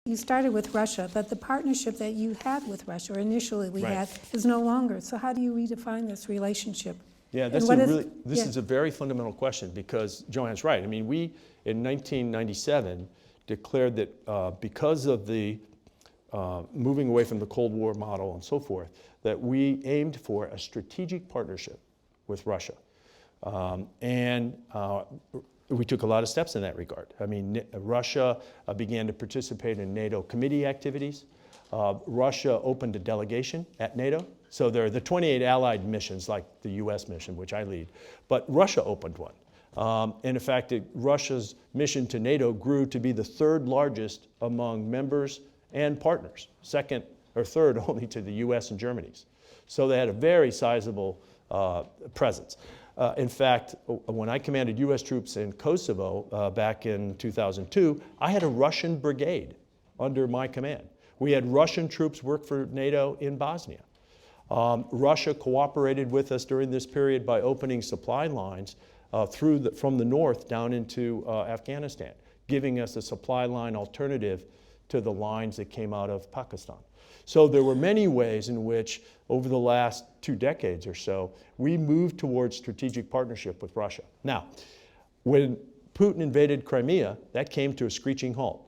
You started with Russia, but the partnership that you had with Russia, or initially we Right. had, is no longer. So how do you redefine this relationship? Yeah, And this what is a very fundamental question, because Joanne's right. I mean, we, in 1997, declared that because of the moving away from the Cold War model and so forth, that we aimed for a strategic partnership with Russia. We took a lot of steps in that regard. I mean, Russia began to participate in NATO committee activities. Russia opened a delegation at NATO. So there are the 28 allied missions, like the U.S. mission, which I lead, but Russia opened one. And in fact, Russia's mission to NATO grew to be the third largest among members and partners, second or third only to the U.S. and Germany's. So they had a very sizable presence. In fact, when I commanded U.S. troops in Kosovo back in 2002, I had a Russian brigade under my command. We had Russian troops work for NATO in Bosnia. Russia cooperated with us during this period by opening supply lines from the north down into Afghanistan, giving us a supply line alternative to the lines that came out of Pakistan. So there were many ways in which, over the last 2 decades or so, we moved towards strategic partnership with Russia. Now, when Putin invaded Crimea, that came to a screeching halt.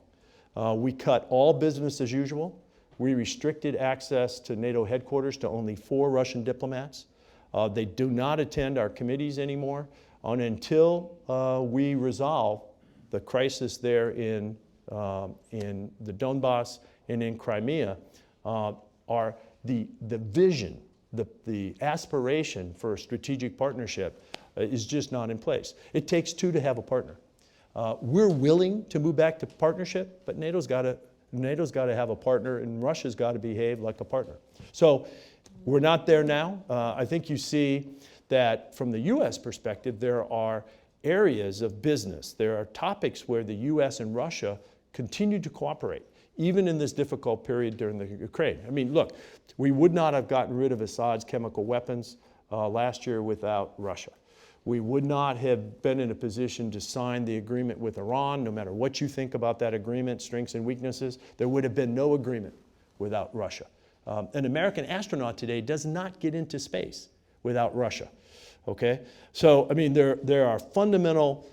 We cut all business as usual. We restricted access to NATO headquarters to only 4 Russian diplomats. They do not attend our committees anymore. And until we resolve the crisis there in the Donbass and in Crimea, the vision, the aspiration for a strategic partnership is just not in place. It takes 2 to have a partner. We're willing to move back to partnership, but NATO's got to have a partner, and Russia's got to behave like a partner. So we're not there now. I think you see that from the U.S. perspective, there are areas of business, there are topics where the U.S. and Russia continue to cooperate, even in this difficult period during the Ukraine. I mean, look, we would not have gotten rid of Assad's chemical weapons last year without Russia. We would not have been in a position to sign the agreement with Iran, no matter what you think about that agreement, strengths and weaknesses. There would have been no agreement without Russia. An American astronaut today does not get into space without Russia, okay? So, I mean, there are fundamental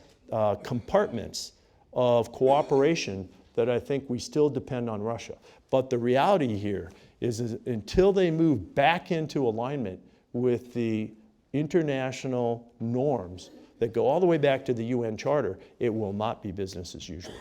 compartments of cooperation that I think we still depend on Russia. But the reality here is until they move back into alignment with the international norms that go all the way back to the UN Charter, it will not be business as usual.